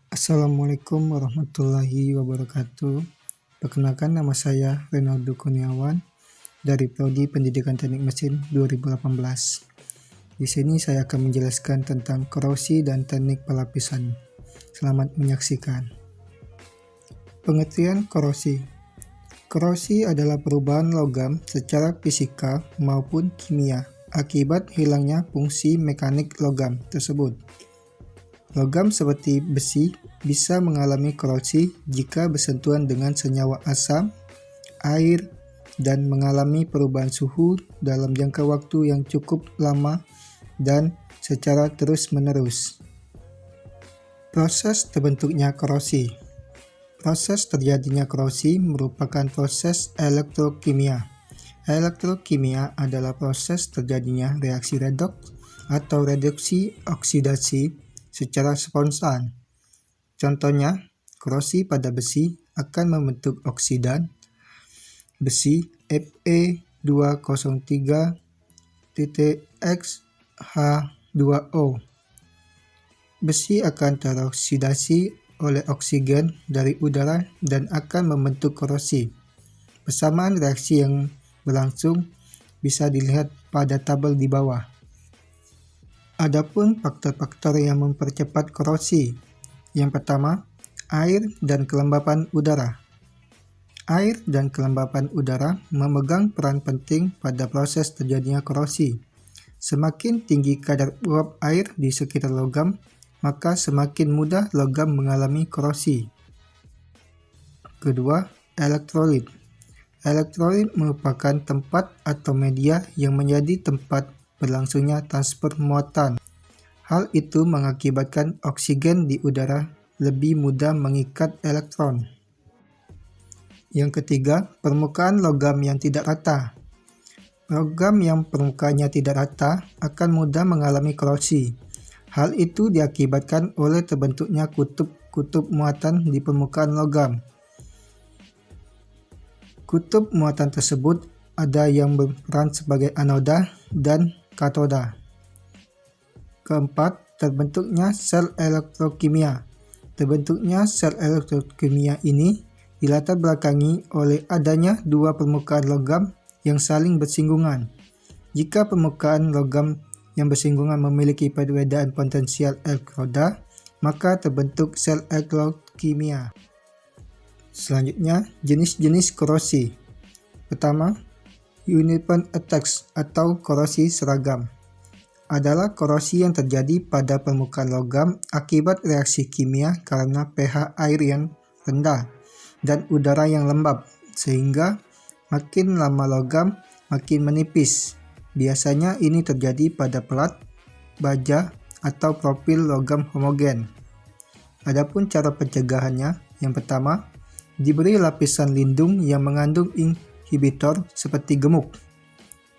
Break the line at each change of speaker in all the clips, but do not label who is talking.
Assalamualaikum warahmatullahi wabarakatuh. Perkenalkan, nama saya Renaldo Kurniawan dari Prodi Pendidikan Teknik Mesin 2018. Di sini saya akan menjelaskan tentang korosi dan teknik pelapisan. Selamat menyaksikan. Pengertian korosi. Korosi adalah perubahan logam secara fisika maupun kimia akibat hilangnya fungsi mekanik logam tersebut. Logam seperti besi bisa mengalami korosi jika bersentuhan dengan senyawa asam, air, dan mengalami perubahan suhu dalam jangka waktu yang cukup lama dan secara terus-menerus. Proses terbentuknya korosi. Proses terjadinya korosi merupakan proses elektrokimia. Elektrokimia adalah proses terjadinya reaksi redoks atau reduksi oksidasi secara spontan. Contohnya, korosi pada besi akan membentuk oksidan besi Fe203.X-H2O. Besi akan teroksidasi oleh oksigen dari udara dan akan membentuk korosi. Persamaan reaksi yang berlangsung bisa dilihat pada tabel di bawah. Adapun faktor-faktor yang mempercepat korosi. Yang pertama, air dan kelembapan udara. Air dan kelembapan udara memegang peran penting pada proses terjadinya korosi. Semakin tinggi kadar uap air di sekitar logam, maka semakin mudah logam mengalami korosi. Kedua, elektrolit. Elektrolit merupakan tempat atau media yang menjadi tempat berlangsungnya transfer muatan. Hal itu mengakibatkan oksigen di udara lebih mudah mengikat elektron. Yang ketiga, permukaan logam yang tidak rata. Logam yang permukaannya tidak rata akan mudah mengalami korosi. Hal itu diakibatkan oleh terbentuknya kutub-kutub muatan di permukaan logam. Kutub muatan tersebut ada yang berperan sebagai anoda dan katoda. Keempat, terbentuknya sel elektrokimia. Terbentuknya sel elektrokimia ini dilatar belakangi oleh adanya dua permukaan logam yang saling bersinggungan. Jika permukaan logam yang bersinggungan memiliki perbedaan potensial elektroda, maka terbentuk sel elektrokimia. Selanjutnya, jenis-jenis korosi. Pertama, uniform attacks atau korosi seragam adalah korosi yang terjadi pada permukaan logam akibat reaksi kimia karena pH air yang rendah dan udara yang lembab, sehingga makin lama logam makin menipis. Biasanya ini terjadi pada pelat, baja, atau profil logam homogen. Adapun cara pencegahannya, yang pertama, diberi lapisan lindung yang mengandung inhibitor seperti gemuk.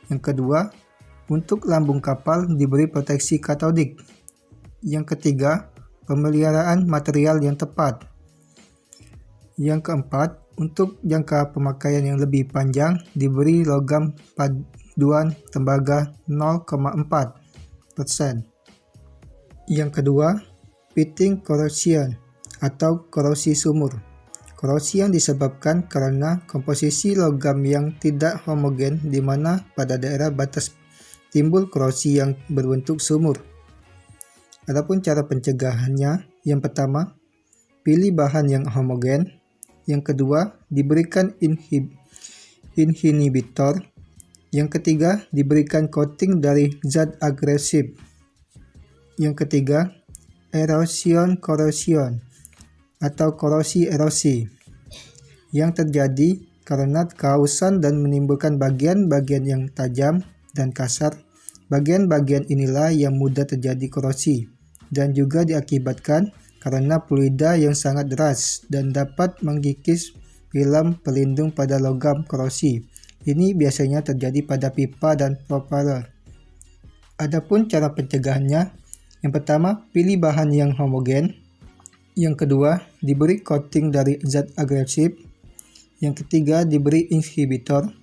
Yang kedua, untuk lambung kapal diberi proteksi katodik. Yang ketiga, pemeliharaan material yang tepat. Yang keempat, untuk jangka pemakaian yang lebih panjang diberi logam paduan tembaga 0,4%. Yang kedua, pitting corrosion atau korosi sumur. Korosi yang disebabkan karena komposisi logam yang tidak homogen di mana pada daerah batas timbul korosi yang berbentuk sumur. Adapun cara pencegahannya, yang pertama, pilih bahan yang homogen. Yang kedua, diberikan inhibitor. Yang ketiga, diberikan coating dari zat agresif. Yang ketiga, erosion corrosion atau korosi erosi yang terjadi karena kehausan dan menimbulkan bagian-bagian yang tajam dan kasar. Bagian-bagian inilah yang mudah terjadi korosi dan juga diakibatkan karena fluida yang sangat deras dan dapat mengkikis film pelindung pada logam korosi. Ini biasanya terjadi pada pipa dan propeller. Adapun cara pencegahannya, yang pertama, pilih bahan yang homogen. Yang kedua, diberi coating dari zat agresif. Yang ketiga, diberi inhibitor.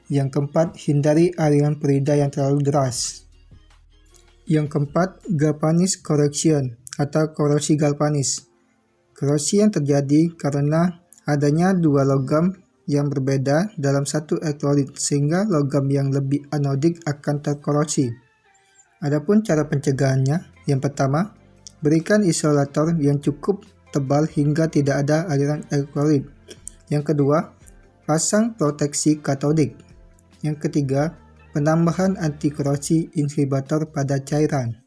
Yang keempat, hindari aliran fluida yang terlalu deras. Yang keempat, galvanic corrosion atau korosi galvanis. Korosi yang terjadi karena adanya dua logam yang berbeda dalam satu elektrolit sehingga logam yang lebih anodik akan terkorosi. Adapun cara pencegahannya, yang pertama, berikan isolator yang cukup tebal hingga tidak ada aliran elektrolit. Yang kedua, pasang proteksi katodik. Yang ketiga, penambahan anti korosi inhibitor pada cairan.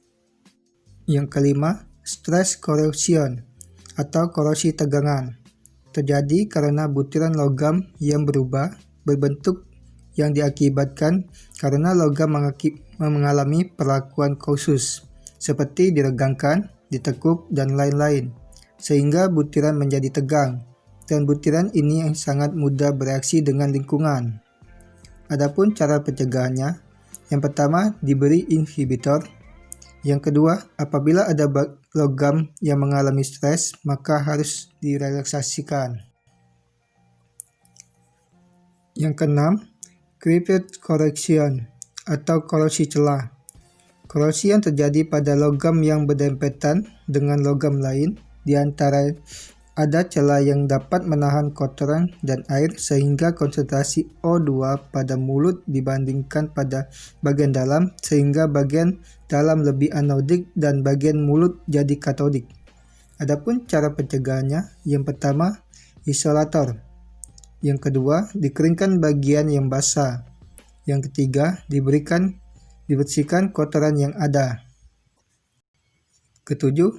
Yang kelima, stress corrosion atau korosi tegangan. Terjadi karena butiran logam yang berubah berbentuk yang diakibatkan karena logam mengalami perlakuan khusus, seperti diregangkan, ditekuk, dan lain-lain, sehingga butiran menjadi tegang, dan butiran ini yang sangat mudah bereaksi dengan lingkungan. Adapun cara pencegahannya, yang pertama diberi inhibitor. Yang kedua, apabila ada logam yang mengalami stres, maka harus direlaksasikan. Yang keenam, creeped corrosion atau korosi celah. Korosi yang terjadi pada logam yang berdempetan dengan logam lain, di antara ada celah yang dapat menahan kotoran dan air sehingga konsentrasi O2 pada mulut dibandingkan pada bagian dalam, sehingga bagian dalam lebih anodik dan bagian mulut jadi katodik. Adapun cara pencegahannya, yang pertama, isolator. Yang kedua, dikeringkan bagian yang basah. Yang ketiga, dibersihkan kotoran yang ada. Ketujuh,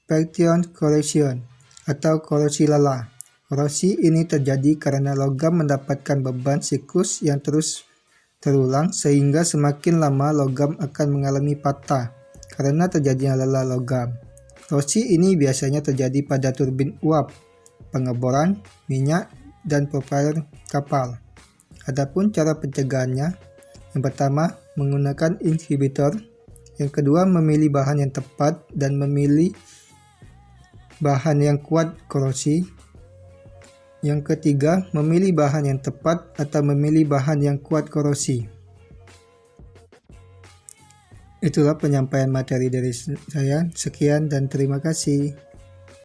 Pertion corrosion atau korosi lelah. Korosi ini terjadi karena logam mendapatkan beban siklus yang terus terulang sehingga semakin lama logam akan mengalami patah karena terjadinya lelah logam. Korosi ini biasanya terjadi pada turbin uap, pengeboran minyak, dan propeller kapal. Adapun cara pencegahannya, yang pertama menggunakan inhibitor, yang kedua memilih bahan yang tepat dan memilih bahan yang kuat korosi. Yang ketiga, memilih bahan yang tepat atau memilih bahan yang kuat korosi. Itulah penyampaian materi dari saya. Sekian dan terima kasih.